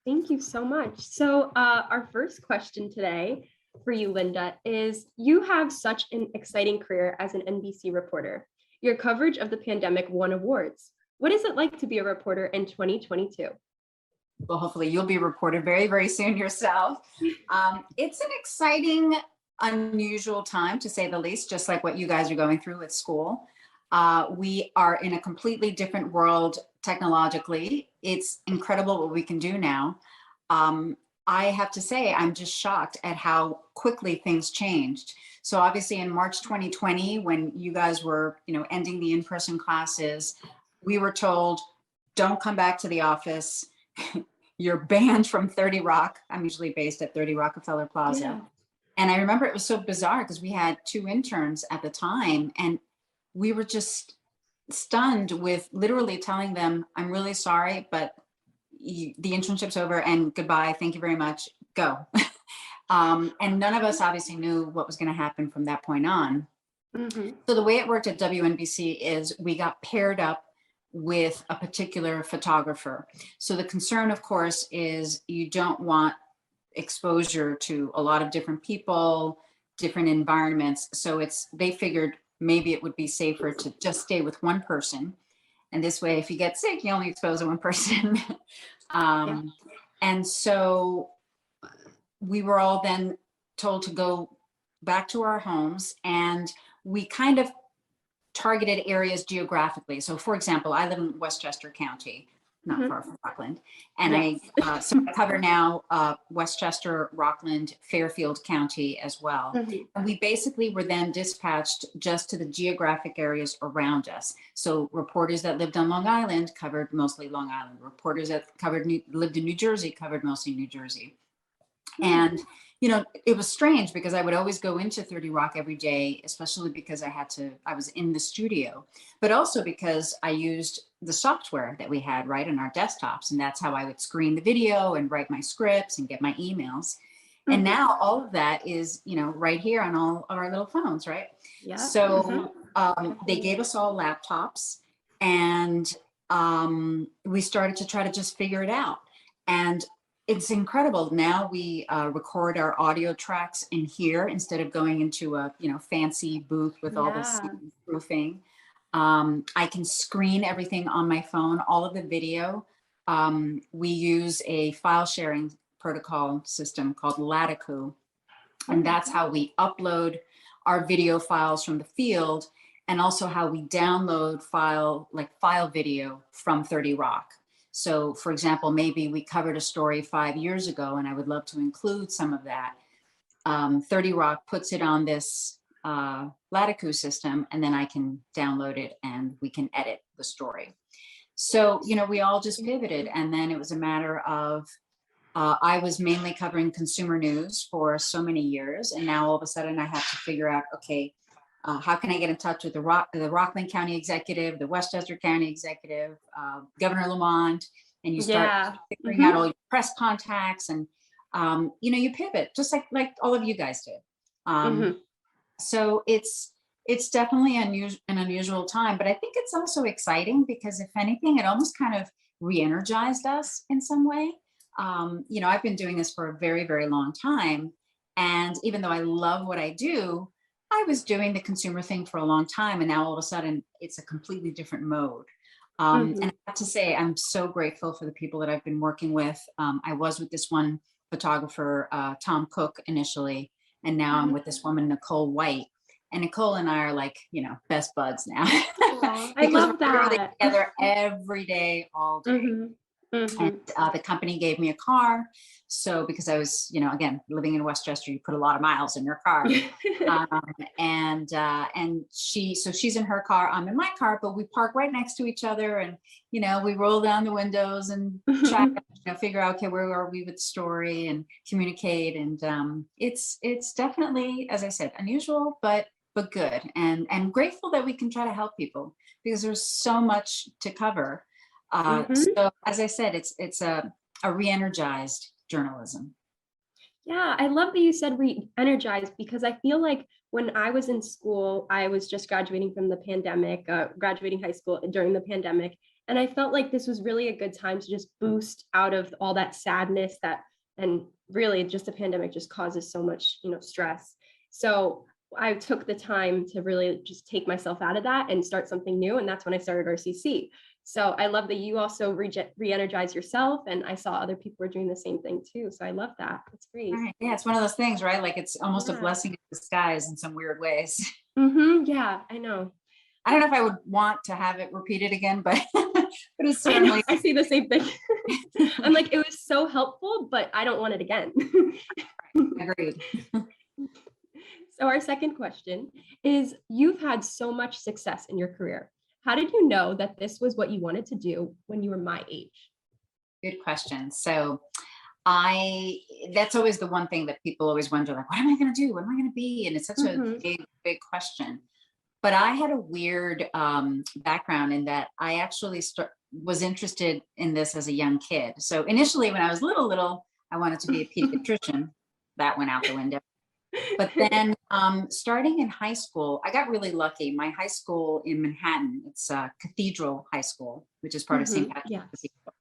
Thank you so much. So our first question today for you, Lynda, is you have such an exciting career as an NBC reporter. Your coverage of the pandemic won awards. What is it like to be a reporter in 2022? Well, hopefully you'll be reported very, very soon yourself. It's an exciting, unusual time, to say the least, just like what you guys are going through with school. We are in a completely different world technologically. It's incredible what we can do now. I have to say, I'm just shocked at how quickly things changed. So obviously in March 2020, when you guys were, ending the in-person classes, we were told, don't come back to the office. You're banned from 30 Rock. I'm usually based at 30 Rockefeller Plaza. Yeah. And I remember it was so bizarre because we had 2 interns at the time, and we were just stunned with literally telling them, I'm really sorry, but the internship's over and goodbye. Thank you very much. Go. And none of us obviously knew what was going to happen from that point on. Mm-hmm. So the way it worked at WNBC is we got paired up with a particular photographer. So the concern, of course, is you don't want exposure to a lot of different people, different environments. So they figured maybe it would be safer to just stay with one person. And this way, if you get sick, you only expose one person. And so we were all then told to go back to our homes, and we kind of targeted areas geographically. So for example, I live in Westchester County, not far from Rockland. And so I cover now Westchester, Rockland, Fairfield County as well. And we basically were then dispatched just to the geographic areas around us. So reporters that lived on Long Island covered mostly Long Island. Reporters that lived in New Jersey covered mostly New Jersey. And it was strange because I would always go into 30 Rock every day, especially because I was in the studio, but also because I used the software that we had right on our desktops. And that's how I would screen the video and write my scripts and get my emails. And now all of that is, right here on all of our little phones, right? Yeah. So they gave us all laptops, and we started to try to just figure it out. And it's incredible. Now we record our audio tracks in here instead of going into a fancy booth with all this proofing. I can screen everything on my phone, all of the video. We use a file sharing protocol system called Latiku, and that's how we upload our video files from the field, and also how we download file video from 30 Rock. So for example, maybe we covered a story 5 years ago and I would love to include some of that. 30 Rock puts it on this Latiku system, and then I can download it and we can edit the story. So, we all just pivoted, and then it was a matter of, I was mainly covering consumer news for so many years. And now all of a sudden I have to figure out, okay, how can I get in touch with the Rockland County executive, the Westchester County executive, Governor Lamont, and you start figuring out all your press contacts, and you pivot just like all of you guys did. So it's definitely an unusual time, but I think it's also exciting because if anything, it almost kind of re-energized us in some way. I've been doing this for a very, very long time, and even though I love what I do, I was doing the consumer thing for a long time, and now all of a sudden it's a completely different mode. And I have to say, I'm so grateful for the people that I've been working with. I was with this one photographer, Tom Cook, initially, and now I'm with this woman, Nicole White. And Nicole and I are like, best buds now. I love that. We're together every day, all day. And the company gave me a car. So because I was, again, living in Westchester, you put a lot of miles in your car. And she's in her car, I'm in my car, but we park right next to each other, and we roll down the windows and chat, figure out, okay, where are we with the story, and communicate. And it's definitely, as I said, unusual, but good, and grateful that we can try to help people because there's so much to cover. So as I said, it's a re-energized journalism. Yeah, I love that you said re-energized, because I feel like when I was in school, I was just graduating from the pandemic, graduating high school during the pandemic. And I felt like this was really a good time to just boost out of all that sadness and really just the pandemic just causes so much, stress. So I took the time to really just take myself out of that and start something new. And that's when I started RCC. So I love that you also re-energize yourself. And I saw other people were doing the same thing too. So I love that. That's great. Right. Yeah, it's one of those things, right? Like it's almost a blessing in disguise in some weird ways. Yeah, I know. I don't know if I would want to have it repeated again, but but it's certainly. I see the same thing. I'm like, it was so helpful, but I don't want it again. Agreed. So our second question is, you've had so much success in your career. How did you know that this was what you wanted to do when you were my age? Good question. So that's always the one thing that people always wonder, like, what am I going to do? What am I going to be? And it's such a big question. But I had a weird background in that I actually was interested in this as a young kid. So initially when I was little, I wanted to be a pediatrician. That went out the window. But then starting in high school, I got really lucky. My high school in Manhattan, it's Cathedral High School, which is part of St. Patrick's Cathedral.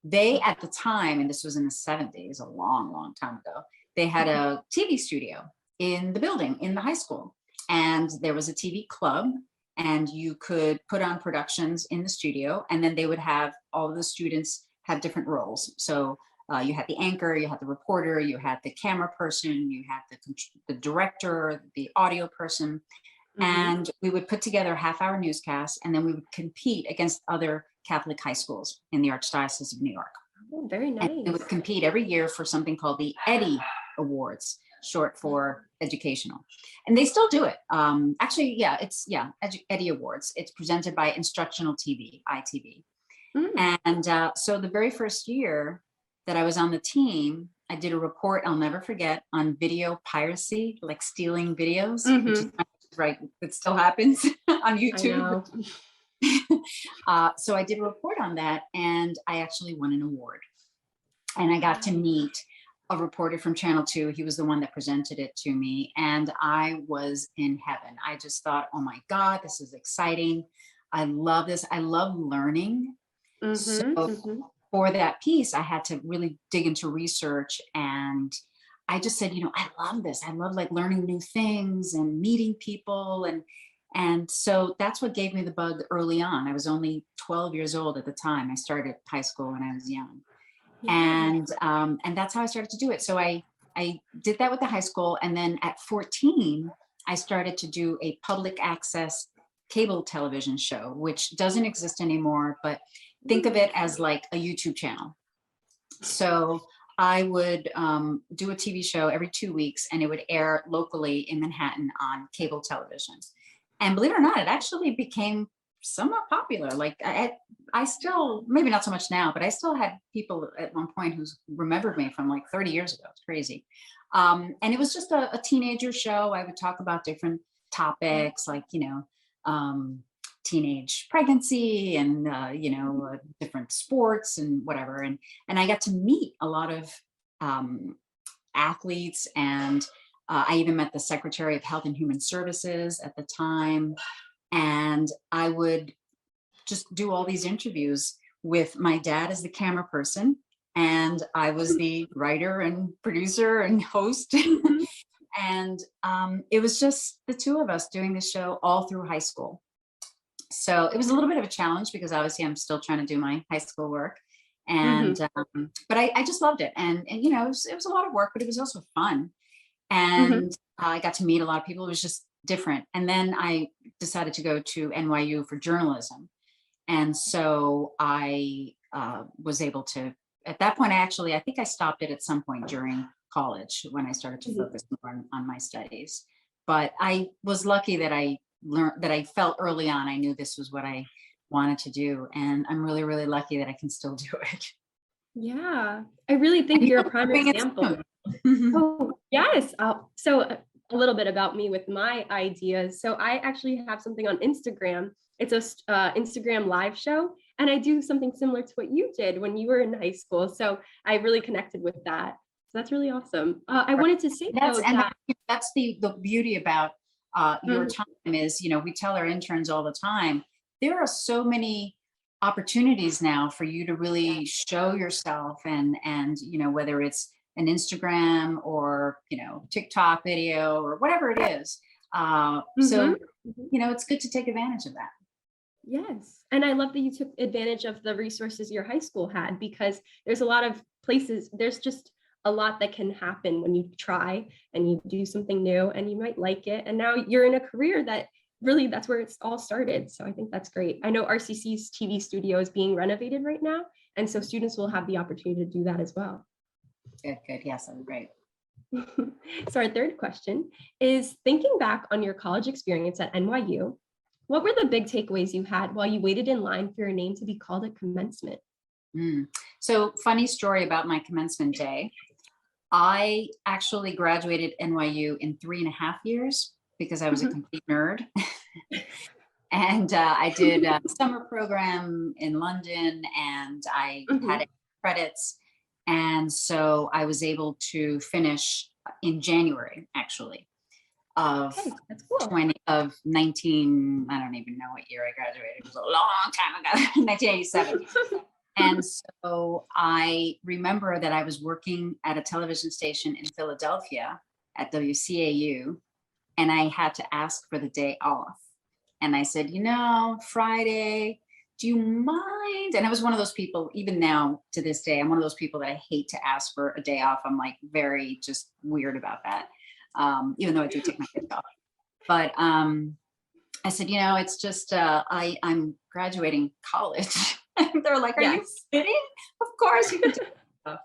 They, at the time, and this was in the 70s, a long, long time ago, they had a TV studio in the building, in the high school. And there was a TV club, and you could put on productions in the studio, and then they would have all of the students have different roles. So you had the anchor, you had the reporter, you had the camera person, you had the director, the audio person, and we would put together a half-hour newscast, and then we would compete against other Catholic high schools in the Archdiocese of New York. Oh, very nice. And we would compete every year for something called the Emmy Awards, short for educational. And they still do it. Actually, Emmy Awards. It's presented by Instructional TV, ITV. And so the very first year that I was on the team, I did a report I'll never forget on video piracy, like stealing videos, which is right, it still happens on YouTube. So I did a report on that, and I actually won an award. And I got to meet a reporter from Channel 2. He was the one that presented it to me, and I was in heaven. I just thought, oh my God, this is exciting. I love this. I love learning. For that piece, I had to really dig into research, and I just said, I love this. I love like learning new things and meeting people. And so that's what gave me the bug early on. I was only 12 years old at the time. I started high school when I was young. And that's how I started to do it. So I did that with the high school. And then at 14, I started to do a public access cable television show, which doesn't exist anymore, but think of it as like a YouTube channel. So I would do a TV show every 2 weeks, and it would air locally in Manhattan on cable television. And believe it or not, it actually became somewhat popular. Like I still, maybe not so much now, but I still had people at one point who remembered me from like 30 years ago. It's crazy. And it was just a teenager show. I would talk about different topics like, teenage pregnancy and, different sports and whatever. And I got to meet a lot of athletes, and I even met the Secretary of Health and Human Services at the time. And I would just do all these interviews with my dad as the camera person, and I was the writer and producer and host. And it was just the two of us doing the show all through high school. So it was a little bit of a challenge because obviously I'm still trying to do my high school work. And but I just loved it. And it was a lot of work, but it was also fun. And I got to meet a lot of people. It was just different. And then I decided to go to NYU for journalism. And so I was able to, at that point, I think I stopped it at some point during college when I started to focus more on my studies. But I was lucky that I learned, that I felt early on, I knew this was what I wanted to do. And I'm really, really lucky that I can still do it. Yeah, I really think you're a prime example. Oh, yes. So a little bit about me with my ideas. So I actually have something on Instagram. It's a Instagram live show, and I do something similar to what you did when you were in high school. So I really connected with that. So that's really awesome. I wanted to say that's the beauty about your time is, we tell our interns all the time, there are so many opportunities now for you to really show yourself, and whether it's an Instagram or TikTok video or whatever it is. So it's good to take advantage of that. Yes. And I love that you took advantage of the resources your high school had, because there's a lot of places, there's just a lot that can happen when you try and you do something new and you might like it. And now you're in a career that really, that's where it's all started. So I think that's great. I know RCC's TV studio is being renovated right now. And so students will have the opportunity to do that as well. Good, good. Yes, that's great. So our third question is, thinking back on your college experience at NYU, what were the big takeaways you had while you waited in line for your name to be called at commencement? So funny story about my commencement day. I actually graduated NYU in 3.5 years because I was a complete nerd. And I did a summer program in London, and I had credits. And so I was able to finish in January, actually, of that's cool. 19, I don't even know what year I graduated. It was a long time ago, 1987. And so I remember that I was working at a television station in Philadelphia at WCAU, and I had to ask for the day off. And I said, Friday, do you mind? And I was one of those people, even now to this day, I'm one of those people that I hate to ask for a day off. I'm like very just weird about that, even though I do take my day off. But I said, it's just, I'm graduating college. And they're like, are you kidding? Of course you can do stuff.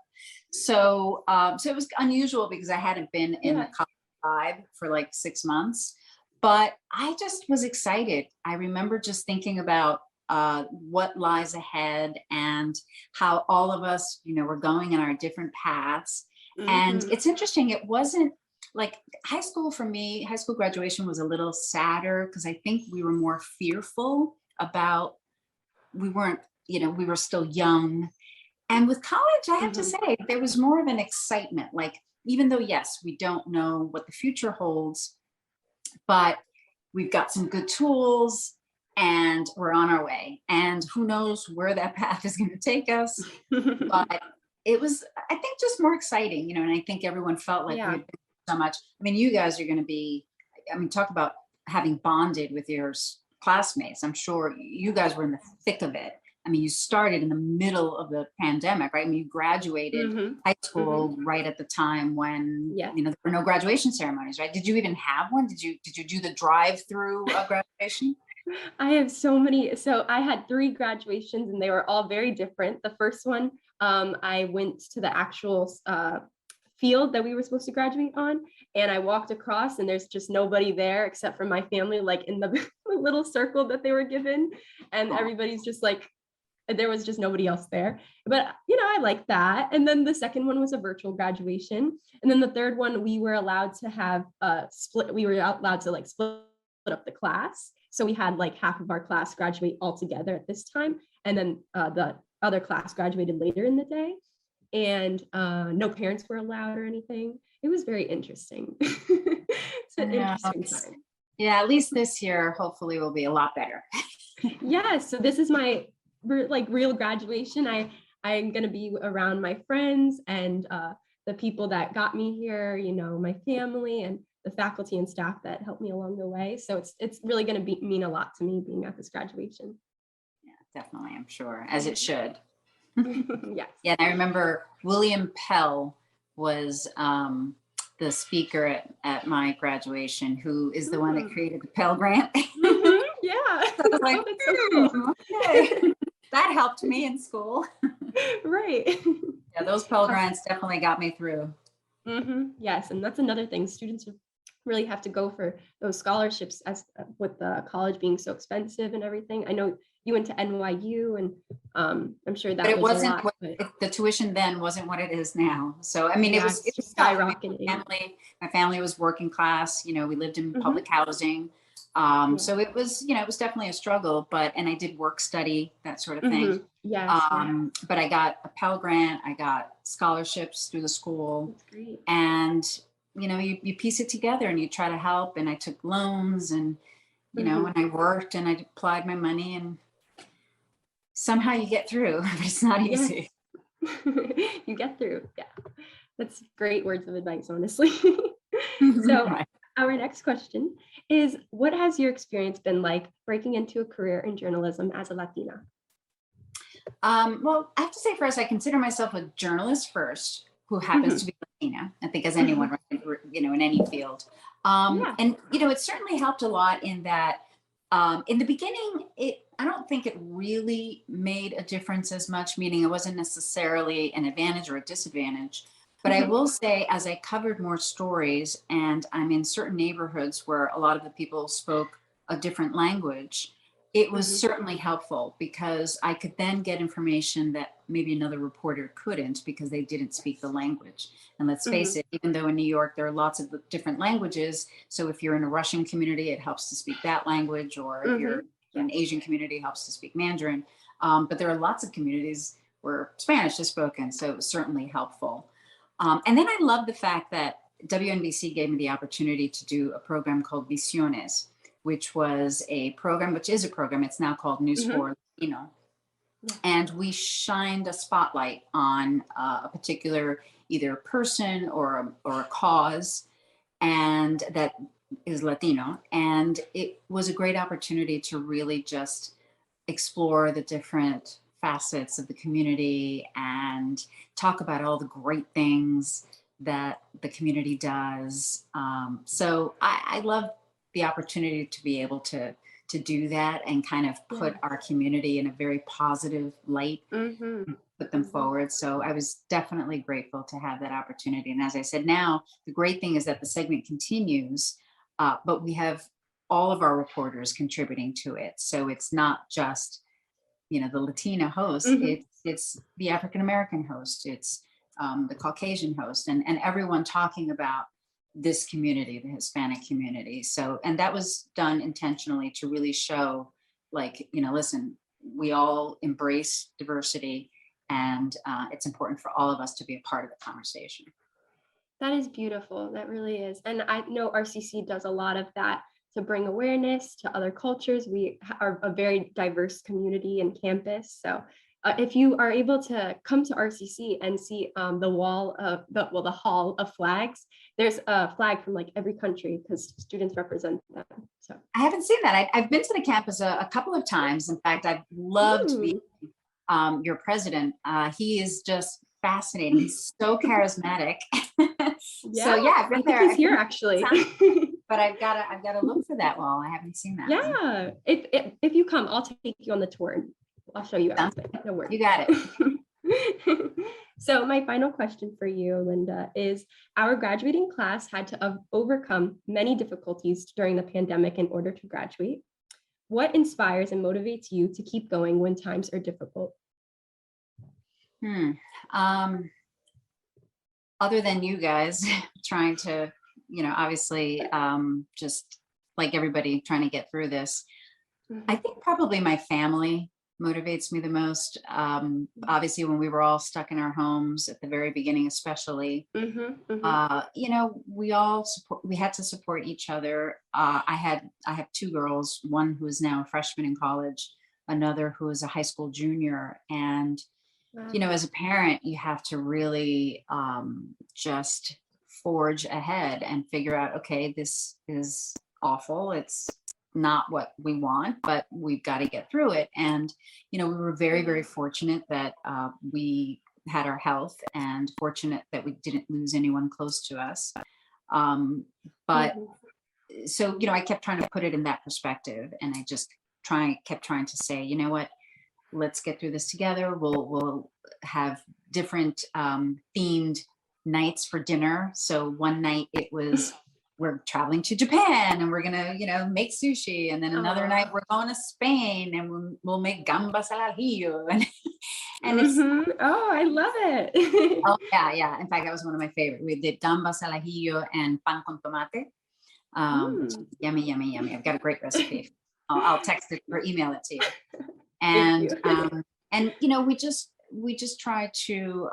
So it was unusual because I hadn't been in the college vibe for like 6 months, but I just was excited. I remember just thinking about what lies ahead and how all of us, were going in our different paths. And it's interesting. It wasn't like high school for me. High school graduation was a little sadder because I think we were more fearful about, we were still young. And with college, I have to say, there was more of an excitement. Like, even though, yes, we don't know what the future holds, but we've got some good tools and we're on our way. And who knows where that path is going to take us. But it was, I think, just more exciting, and I think everyone felt like we had been so much. I mean, you guys are going to be, talk about having bonded with your classmates. I'm sure you guys were in the thick of it. You started in the middle of the pandemic, right? You graduated high school right at the time when there were no graduation ceremonies, right? Did you even have one? Did you do the drive-through graduation? I have so many. So I had 3 graduations, and they were all very different. The first one, I went to the actual field that we were supposed to graduate on, and I walked across, and there's just nobody there except for my family, like in the little circle that they were given, and everybody's just like, there was just nobody else there. But I like that. And then the second one was a virtual graduation, and then the third one, we were allowed to have split. We were allowed to like split up the class, so we had like half of our class graduate all together at this time, and then the other class graduated later in the day. And no parents were allowed or anything. It was very interesting. It's an interesting time. Yeah, at least this year, hopefully, will be a lot better. So this is my real graduation. I'm going to be around my friends and the people that got me here, my family and the faculty and staff that helped me along the way. So it's really going to mean a lot to me being at this graduation. Yeah, definitely. I'm sure, as it should. Yes. Yeah, and I remember William Pell was the speaker at my graduation, who is the one that created the Pell Grant. Yeah. So I was like, that's so cool. Okay. That helped me in school. Right. Yeah, those Pell Grants definitely got me through. Yes, and that's another thing. Students really have to go for those scholarships, as with the college being so expensive and everything. I know you went to NYU, and I'm sure that was a lot. The tuition then wasn't what it is now. So it was skyrocketing. My family was working class. We lived in public housing. So it was definitely a struggle, and I did work study, that sort of thing. Yes. But I got a Pell Grant, I got scholarships through the school. That's great. And, you piece it together and you try to help. And I took loans and, and I worked and I applied my money, and somehow you get through, but it's not Yes. easy. You get through. Yeah. That's great words of advice, honestly. So Right. our next question is, what has your experience been like breaking into a career in journalism as a Latina? Well, I have to say first, I consider myself a journalist first, who happens to be Latina. I think as anyone, right, in any field. Yeah. And, it certainly helped a lot in that in the beginning, I don't think it really made a difference as much, meaning it wasn't necessarily an advantage or a disadvantage. But I will say, as I covered more stories and I'm in certain neighborhoods where a lot of the people spoke a different language, it was certainly helpful because I could then get information that maybe another reporter couldn't because they didn't speak the language. And let's face it, even though in New York there are lots of different languages, so if you're in a Russian community, it helps to speak that language, or if you're in an Asian community, it helps to speak Mandarin. But there are lots of communities where Spanish is spoken, so it was certainly helpful. And then I love the fact that WNBC gave me the opportunity to do a program called Visiones, which was a program, which is a program, it's now called News for Latino. And we shined a spotlight on a particular either person or a cause, and that is Latino. And it was a great opportunity to really just explore the different facets of the community and talk about all the great things that the community does. So I love the opportunity to be able to do that and kind of put our community in a very positive light, put them forward. So I was definitely grateful to have that opportunity. And as I said, now the great thing is that the segment continues, but we have all of our reporters contributing to it. So it's not just, the Latina host, it's the African-American host, it's the Caucasian host, and everyone talking about this community, the Hispanic community. So, and that was done intentionally to really show, like, listen, we all embrace diversity, and it's important for all of us to be a part of the conversation. That is beautiful. That really is. And I know RCC does a lot of that to bring awareness to other cultures. We are a very diverse community and campus. So if you are able to come to RCC and see the wall of the hall of flags, there's a flag from like every country because students represent them. So I haven't seen that. I've been to the campus a couple of times. In fact, I've loved meeting your president. He is just fascinating. He's so charismatic. So yeah, I've been there. He's here actually. But I've got to look for that wall. I haven't seen that. Yeah, if you come, I'll take you on the tour and I'll show you everything. No worries. You got it. So my final question for you, Lynda, is our graduating class had to overcome many difficulties during the pandemic in order to graduate. What inspires and motivates you to keep going when times are difficult? Other than you guys trying to, obviously just like everybody trying to get through this, I think probably my family motivates me the most. Obviously, when we were all stuck in our homes at the very beginning, especially, we had to support each other. I have two girls, one who is now a freshman in college, another who is a high school junior. And, as a parent, you have to really just forge ahead and figure out, okay, this is awful. It's not what we want, but we've got to get through it. And, we were very, very fortunate that we had our health, and fortunate that we didn't lose anyone close to us. But so, I kept trying to put it in that perspective, and I just kept trying to say, you know what, let's get through this together. We'll have different themed nights for dinner. So one night it was, we're traveling to Japan and we're gonna, make sushi. And then another night we're going to Spain and we'll make gambas al ajillo. And it's oh, I love it. Oh yeah. In fact, that was one of my favorites. We did gambas al ajillo and pan con tomate. Yummy. I've got a great recipe. I'll text it or email it to you. And we just try to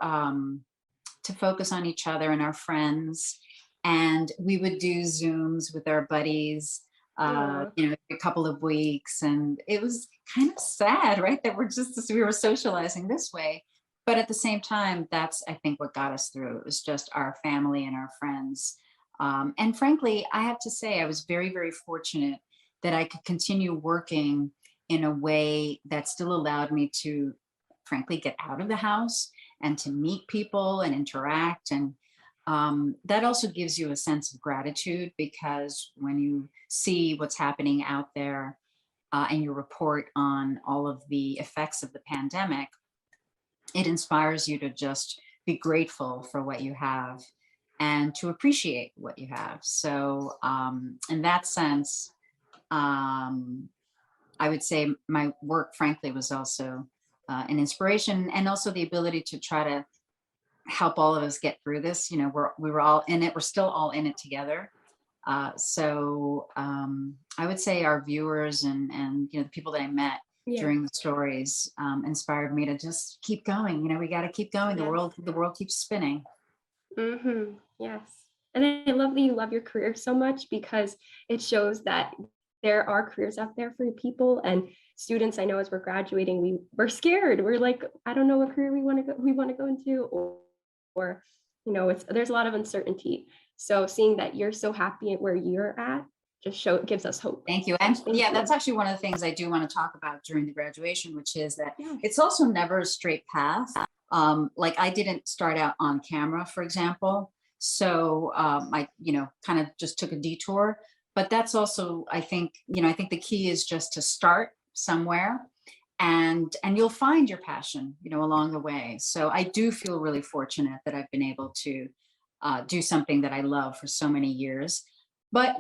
focus on each other and our friends. And we would do Zooms with our buddies Aw. a couple of weeks. And it was kind of sad, right? That we were socializing this way. But at the same time, that's, I think, what got us through. It was just our family and our friends. And frankly, I have to say, I was very, very fortunate that I could continue working in a way that still allowed me to, frankly, get out of the house and to meet people and interact. And that also gives you a sense of gratitude, because when you see what's happening out there and you report on all of the effects of the pandemic, it inspires you to just be grateful for what you have and to appreciate what you have. So in that sense, I would say my work, frankly, was also an inspiration, and also the ability to try to help all of us get through this. We were all in it. We're still all in it together. So I would say our viewers and the people that I met Yeah. during the stories inspired me to just keep going. We got to keep going. Yes. The world keeps spinning. Yes. And I love that you love your career so much, because it shows that there are careers out there for people. And students, I know, as we're graduating, we're scared. We're like, I don't know what career we want to go into, or there's a lot of uncertainty. So seeing that you're so happy at where you're at gives us hope. Thank you. And that's actually one of the things I do want to talk about during the graduation, which is that it's also never a straight path. Like, I didn't start out on camera, for example. So I, kind of just took a detour. But that's also, I think the key is just to start somewhere, and you'll find your passion, along the way. So I do feel really fortunate that I've been able to do something that I love for so many years. But,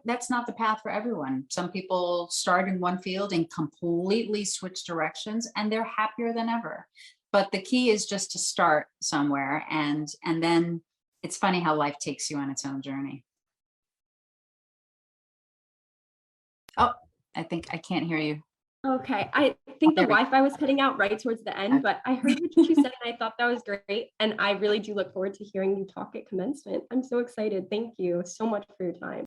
that's not the path for everyone. Some people start in one field and completely switch directions, and they're happier than ever. But the key is just to start somewhere, and then it's funny how life takes you on its own journey. Oh, I think I can't hear you. Okay, I think the There we go. Wi-Fi was cutting out right towards the end, but I heard what you said, and I thought that was great. And I really do look forward to hearing you talk at commencement. I'm so excited. Thank you so much for your time.